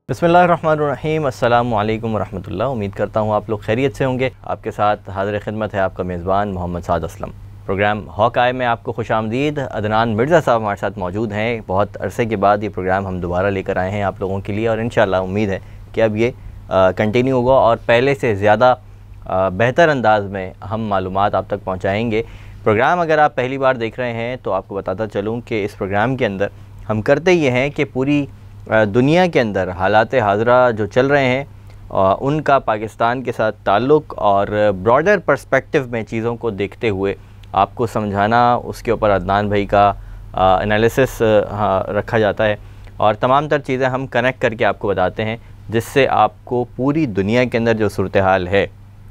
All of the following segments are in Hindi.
बिस्मिल्लाहिर्रहमानिर्रहीम अस्सलामु अलैकुम वरहमतुल्लाह। उम्मीद करता हूँ आप लोग खैरियत से होंगे। आपके साथ हाज़िर खिदमत है आपका मेज़बान मोहम्मद साद असलम। प्रोग्राम हॉक आय में आपको खुशामदीद। अदनान मिर्ज़ा साहब हमारे साथ मौजूद हैं। बहुत अरसे के बाद ये प्रोग्राम हम दोबारा लेकर आए हैं आप लोगों के लिए, और इंशाअल्लाह उम्मीद है कि अब ये कंटिन्यू होगा और पहले से ज़्यादा बेहतर अंदाज में हम मालूमात आप तक पहुँचाएँगे। प्रोग्राम अगर आप पहली बार देख रहे हैं तो आपको बताता चलूँ कि इस प्रोग्राम के अंदर हम करते ये हैं कि पूरी दुनिया के अंदर हालात हाज़रा जो चल रहे हैं उनका पाकिस्तान के साथ ताल्लुक़ और ब्रॉडर पर्सपेक्टिव में चीज़ों को देखते हुए आपको समझाना, उसके ऊपर अदनान भाई का एनालिसिस रखा जाता है और तमाम तर चीज़ें हम कनेक्ट करके आपको बताते हैं, जिससे आपको पूरी दुनिया के अंदर जो सूरत हाल है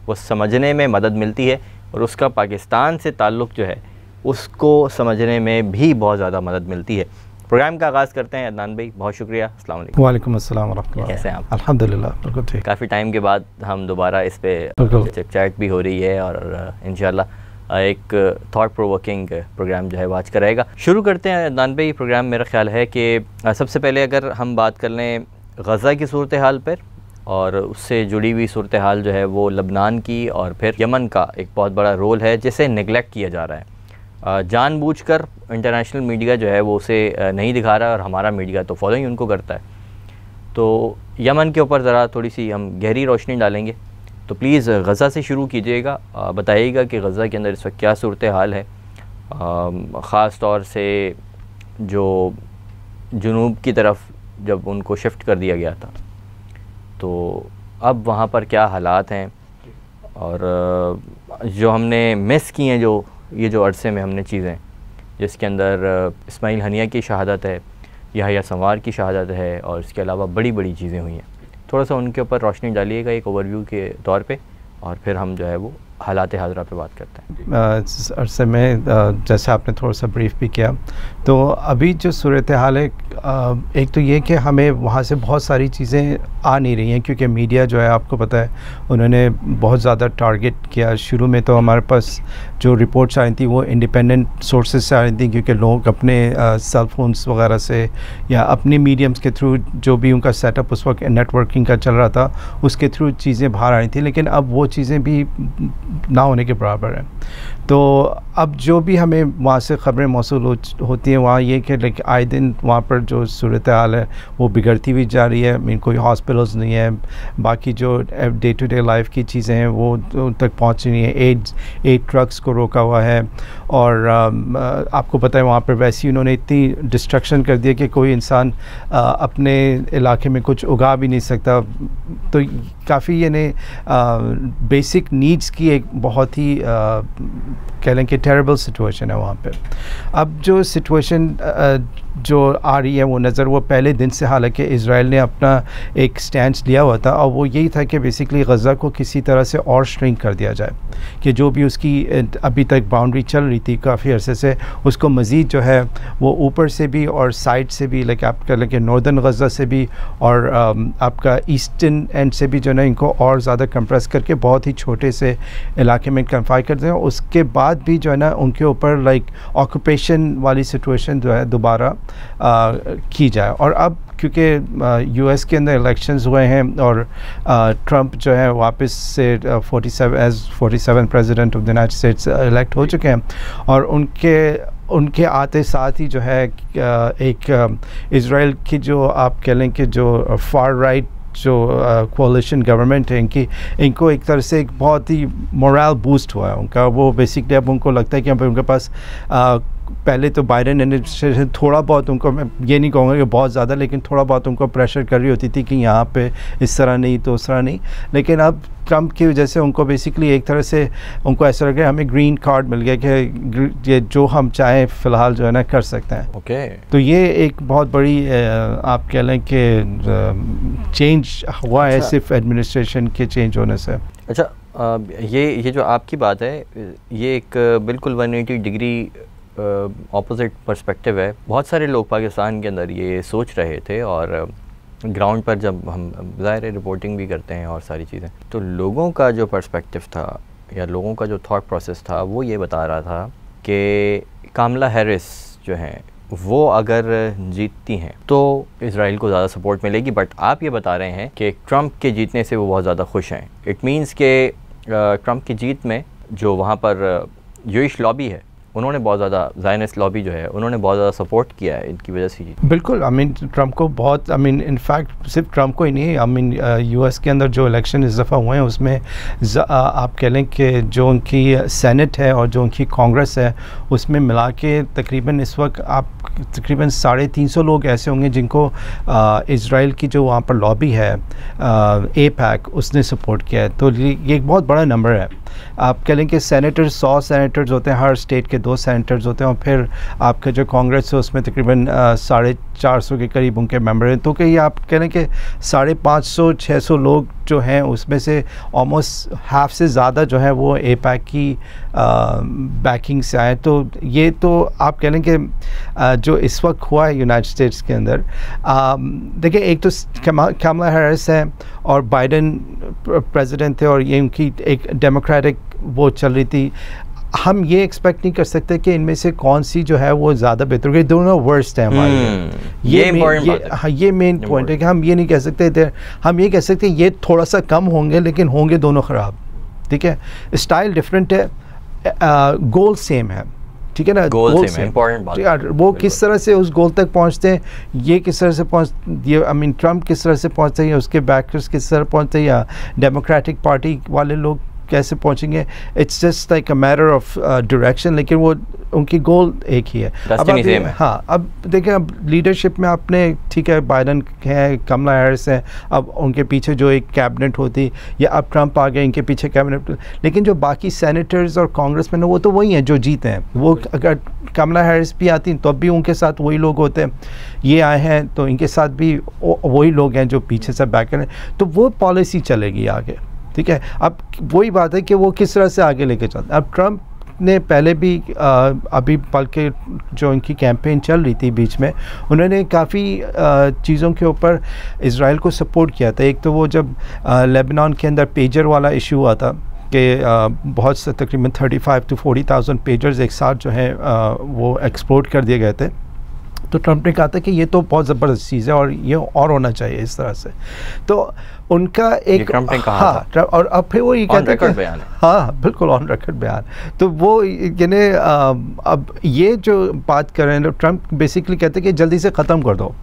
वो समझने में मदद मिलती है और उसका पाकिस्तान से ताल्लुक़ जो है उसको समझने में भी बहुत ज़्यादा मदद मिलती है। प्रोग्राम का आगाज़ करते हैं। अदनान भाई बहुत शुक्रिया। अस्सलाम वालेकुम। वालेकुम अस्सलाम वरहमतुल्लाह। कैसे हैं आप? अल्हम्दुलिल्लाह बिल्कुल ठीक। काफ़ी टाइम के बाद हम दोबारा इस पे चैट भी हो रही है और इंशाल्लाह एक थॉट प्रोवोकिंग प्रोग्राम जो है वो आज कराएगा। शुरू करते हैं अदनान भाई। प्रोग्राम मेरा ख्याल है कि सबसे पहले अगर हम बात कर लें गज़ा की सूरत हाल पर और उससे जुड़ी हुई सूरत हाल जो है वो लबनान की और फिर यमन का एक बहुत बड़ा रोल है जिसे नेगलेक्ट किया जा रहा है। जानबूझकर इंटरनेशनल मीडिया जो है वो उसे नहीं दिखा रहा है और हमारा मीडिया तो फॉलो ही उनको करता है। तो यमन के ऊपर ज़रा थोड़ी सी हम गहरी रोशनी डालेंगे, तो प्लीज़ गज़ा से शुरू कीजिएगा। बताइएगा कि गज़ा के अंदर इस वक्त क्या सूरत हाल है, ख़ास तौर से जो जुनूब की तरफ जब उनको शिफ्ट कर दिया गया था तो अब वहाँ पर क्या हालात हैं और जो हमने मिस की हैं ये जो अरसे में हमने चीज़ें, जिसके अंदर इस्माइल हनिया की शहादत है, याह्या संवार की शहादत है और इसके अलावा बड़ी बड़ी चीज़ें हुई हैं। थोड़ा सा उनके ऊपर रोशनी डालिएगा एक ओवरव्यू के तौर पे और फिर हम जो है वो हालात हाज़रा पे बात करते हैं। इस अरसे में जैसे आपने थोड़ा सा ब्रीफ भी किया, तो अभी जो सूरत हाल है, एक तो ये कि हमें वहाँ से बहुत सारी चीज़ें आ नहीं रही हैं क्योंकि मीडिया जो है आपको पता है उन्होंने बहुत ज़्यादा टारगेट किया। शुरू में तो हमारे पास जो रिपोर्ट्स आई थी वो इंडिपेंडेंट सोर्सेज से आ रही थी क्योंकि लोग अपने सेल फोन्स वगैरह से या अपने मीडियम्स के थ्रू जो भी उनका सेटअप उस वक्त नेटवर्किंग का चल रहा था उसके थ्रू चीज़ें बाहर आ रही थी, लेकिन अब वो चीज़ें भी ना होने के बराबर है। तो अब जो भी हमें वहाँ से ख़बरें मौसूल होती हैं वहाँ ये कि लाइक आए दिन वहाँ पर जो सूरत हाल है वो बिगड़ती हुई जा रही है। मीन कोई हॉस्पिटल्स नहीं है, बाकी जो डे टू डे लाइफ की चीज़ें हैं वो उन तक पहुँच नहीं है। 8 ट्रक्स को रोका हुआ है और आपको पता है वहाँ पर वैसे ही उन्होंने इतनी डिस्ट्रक्शन कर दिया कि कोई इंसान अपने इलाके में कुछ उगा भी नहीं सकता। तो काफ़ी यानी बेसिक नीड्स की एक बहुत ही कह लें कि टेरेबल सिचुएशन है वहाँ पे। अब जो सिचुएशन जो आ रही है वो नज़र वो पहले दिन से, हालांकि इज़राइल ने अपना एक स्टैंड लिया हुआ था और वो यही था कि बेसिकली गज़ा को किसी तरह से और श्रिंक कर दिया जाए, कि जो भी उसकी अभी तक बाउंड्री चल रही थी काफ़ी अरसे से उसको मज़ीद जो है वो ऊपर से भी और साइड से भी, लाइक आप कह लें कि नॉर्दर्न गज़ा से भी और आपका ईस्टर्न एंड से भी जो है ना इनको और ज़्यादा कंप्रेस करके बहुत ही छोटे से इलाके में कन्फाइन कर दें। उसके बाद भी जो है ना उनके ऊपर लाइक ऑक्यूपेशन वाली सिचुएशन जो है दोबारा की जाए। और अब क्योंकि यूएस के अंदर इलेक्शंस हुए हैं और ट्रंप जो है वापस से 47 president of the United states elect हो चुके हैं और उनके आते साथ ही जो है एक इज़राइल की जो आप कह लें कि जो फार राइट जो कोalition गवर्नमेंट है इनको एक तरह से एक बहुत ही मोरल बूस्ट हुआ है उनका। वो बेसिकली अब उनको लगता है कि अब उनके पास पहले तो बाइडेन एडमिनिस्ट्रेशन थोड़ा बहुत उनको, मैं ये नहीं कहूँगा कि बहुत ज़्यादा, लेकिन थोड़ा बहुत उनको प्रेशर कर रही होती थी कि यहाँ पे इस तरह नहीं तो उस तरह नहीं, लेकिन अब ट्रंप की वजह से उनको बेसिकली एक तरह से उनको ऐसा लग गया हमें ग्रीन कार्ड मिल गया कि ये जो हम चाहें फ़िलहाल जो है ना कर सकते हैं। ओके। तो ये एक बहुत बड़ी आप कह लें कि चेंज हुआ है सिर्फ एडमिनिस्ट्रेशन के चेंज होने से। अच्छा, ये जो आपकी बात है ये एक बिल्कुल 180 डिग्री ऑपोजिट पर्सपेक्टिव है। बहुत सारे लोग पाकिस्तान के अंदर ये सोच रहे थे और ग्राउंड पर जब हम ज़ाहिर रिपोर्टिंग भी करते हैं और सारी चीज़ें, तो लोगों का जो पर्सपेक्टिव था या लोगों का जो थॉट प्रोसेस था वो ये बता रहा था कि कामला हैरिस जो हैं वो अगर जीतती हैं तो इसराइल को ज़्यादा सपोर्ट मिलेगी, बट आप ये बता रहे हैं कि ट्रंप के जीतने से वो बहुत ज़्यादा खुश हैं। इट मीन्स के ट्रंप की जीत में जो वहाँ पर यूइश लॉबी है उन्होंने बहुत ज़्यादा, ज़ायनिस्ट लॉबी जो है उन्होंने बहुत ज़्यादा सपोर्ट किया है इनकी वजह से। बिल्कुल, आई मीन ट्रंप को बहुत, आई मीन इनफैक्ट सिर्फ ट्रंप को ही नहीं, आई मीन यूएस के अंदर जो इलेक्शन इस दफ़ा हुए हैं उसमें आप कह लें कि जो उनकी सेनेट है और जो उनकी कांग्रेस है उसमें मिला के तकरीबन इस वक्त आप तकरीबन 350 लोग ऐसे होंगे जिनको इज़राइल की जो वहाँ पर लॉबी है AIPAC उसने सपोर्ट किया है। तो ये एक बहुत बड़ा नंबर है। आप कह लें कि सेनेटर्स 100 सेनेटर्स होते हैं, हर स्टेट के 2 सेनेटर्स होते हैं, और फिर आपका जो कांग्रेस है उसमें तकरीबन 450 के करीब उनके मेंबर हैं। तो कहीं आप कह लें कि 550-600 लोग जो हैं उसमें से ऑलमोस्ट हाफ से ज़्यादा जो है वो AIPAC की बैकिंग से आए। तो ये तो आप कह लें कि जो इस वक्त हुआ है यूनाइटेड स्टेट्स के अंदर, देखिए एक तो कमला हैरिस है और बाइडेन प्रेसिडेंट थे और ये उनकी एक डेमोक्रेटिक वो चल रही थी। हम ये एक्सपेक्ट नहीं कर सकते कि इनमें से कौन सी जो है वो ज़्यादा बेहतर होगी, दोनों वर्स्ट हैं हमारे लिए। ये मेन पॉइंट है कि हम ये नहीं कह सकते थे, हम ये कह सकते हैं ये थोड़ा सा कम होंगे लेकिन होंगे दोनों ख़राब। ठीक है, स्टाइल डिफरेंट है, गोल सेम है। ठीक है ना, गोल सेम है, इंपॉर्टेंट बात यार। वो किस तरह से उस गोल तक पहुंचते हैं, ये किस तरह से ये आई मीन ट्रंप किस तरह से पहुंचते हैं, उसके बैकर्स किस तरह पहुंचते हैं, या डेमोक्रेटिक पार्टी वाले लोग कैसे पहुंचेंगे, it's just like a matter of direction, लेकिन वो उनकी गोल एक ही है। हाँ, अब देखें, अब लीडरशिप में आपने, ठीक है, बाइडन है, कमला हैरिस है, अब उनके पीछे जो एक कैबिनेट होती, या अब ट्रंप आ गए, इनके पीछे कैबिनेट, लेकिन जो बाकी सेनेटर्स और कांग्रेसमैन वो तो वही हैं जो जीते हैं। वो अगर कमला हैरिस भी आती तो अब भी उनके साथ वही लोग होते हैं, ये आए हैं तो इनके साथ भी वही लोग हैं जो पीछे से बैकर हैं, तो वो पॉलिसी चलेगी आगे। ठीक है, अब वही बात है कि वो किस तरह से आगे लेके चलते हैं। अब ट्रंप ने पहले भी अभी बल्कि जो इनकी कैंपेन चल रही थी बीच में, उन्होंने काफ़ी चीज़ों के ऊपर इज़राइल को सपोर्ट किया था। एक तो वो जब लेबनान के अंदर पेजर वाला इशू हुआ था कि बहुत से तकरीबन 35,000 to 40,000 पेजर्स एक साथ जो है वो एक्सपोर्ट कर दिए गए थे, तो ट्रंप ने कहा था कि ये तो बहुत ज़बरदस्त चीज़ है और ये और होना चाहिए इस तरह से। तो उनका एक, ट्रंप ने कहा था, और अब फिर वो ये कहते हैं, हाँ बिल्कुल ऑन रिकॉर्ड बयान। तो वो यानी अब ये जो बात कर रहे हैं ट्रंप बेसिकली कहते हैं कि जल्दी से ख़त्म कर दो।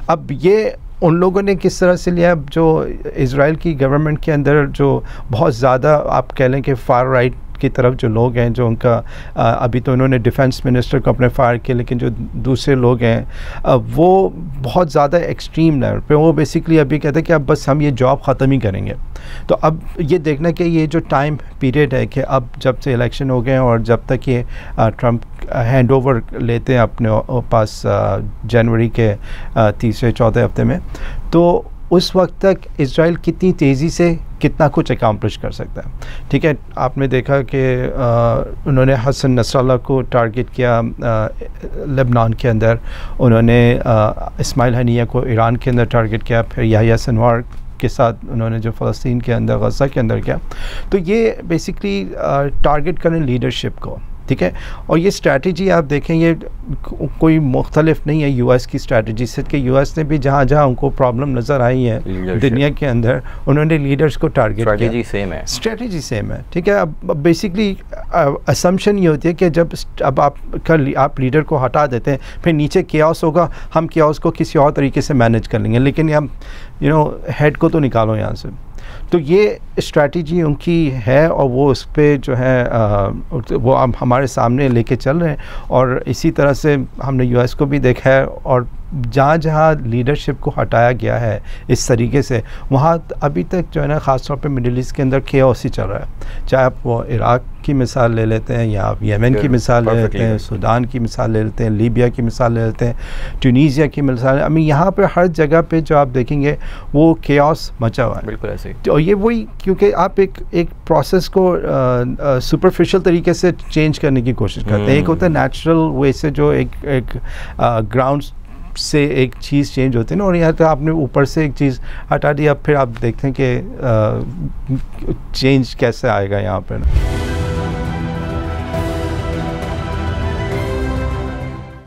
अब ये उन लोगों ने किस तरह से लिया, जो इज़राइल की गवर्नमेंट के अंदर जो बहुत ज़्यादा आप कह लें कि फार राइट की तरफ जो लोग हैं, जो उनका अभी तो उन्होंने डिफेंस मिनिस्टर को अपने फायर किया, लेकिन जो दूसरे लोग हैं वो बहुत ज़्यादा एक्सट्रीम लेवल पे, वो बेसिकली अभी कहते हैं कि अब बस हम ये जॉब ख़त्म ही करेंगे। तो अब ये देखना कि ये जो टाइम पीरियड है कि अब जब से इलेक्शन हो गए और जब तक ये ट्रंप हैंड ओवर लेते हैं अपने पास जनवरी के तीसरे चौथे हफ्ते में, तो उस वक्त तक इज़राइल कितनी तेज़ी से कितना कुछ अकम्प्लिश कर सकता है। ठीक है, आपने देखा कि उन्होंने हसन नसरल्लाह को टारगेट किया लेबनान के अंदर, उन्होंने इस्माइल हनिया को ईरान के अंदर टारगेट किया, फिर याहिया सिनवार के साथ उन्होंने जो फ़लस्तीन के अंदर गज़ा के अंदर किया। तो ये बेसिकली टारगेट करें लीडरशिप को। ठीक है, और ये स्ट्रैटेजी आप देखें ये कोई मुख्तलिफ नहीं है यूएस की स्ट्रैटेजी से, कि यूएस ने भी जहाँ जहाँ उनको प्रॉब्लम नज़र आई है दुनिया के अंदर, उन्होंने लीडर्स को टारगेट किया। स्ट्रैटेजी सेम है। ठीक है, अब बेसिकली असम्पशन ये होती है कि जब अब आप लीडर को हटा देते हैं, फिर नीचे केओस होगा, हम केओस को किसी और तरीके से मैनेज कर लेंगे, लेकिन हम हेड को तो निकालो यहाँ से। तो ये स्ट्रैटेजी उनकी है और वो उस पर जो है वो हमारे सामने लेके चल रहे हैं, और इसी तरह से हमने यूएस को भी देखा है, और जहाँ जहाँ लीडरशिप को हटाया गया है इस तरीके से, वहाँ अभी तक जो है ना ख़ास तौर पे मिडिल ईस्ट के अंदर केओस ही चल रहा है। चाहे आप वो इराक की मिसाल ले लेते हैं, या आप यमन की मिसाल ले लेते हैं, सूडान की मिसाल ले लेते हैं, लीबिया की मिसाल ले लेते हैं, ट्यूनीसिया की मिसाल, आई मीन यहाँ पे हर जगह पे जो आप देखेंगे वो केओस मचा हुआ है। बिल्कुल ऐसे ही। तो ये वही, क्योंकि आप एक प्रोसेस को सुपरफिशियल तरीके से चेंज करने की कोशिश करते हैं। एक होता है नेचुरल वे से, जो एक ग्राउंड से एक चीज़ चेंज होती है ना, और यहाँ तो आपने ऊपर से एक चीज़ हटा दी, अब फिर आप देखते हैं कि चेंज कैसे आएगा यहाँ पर ना।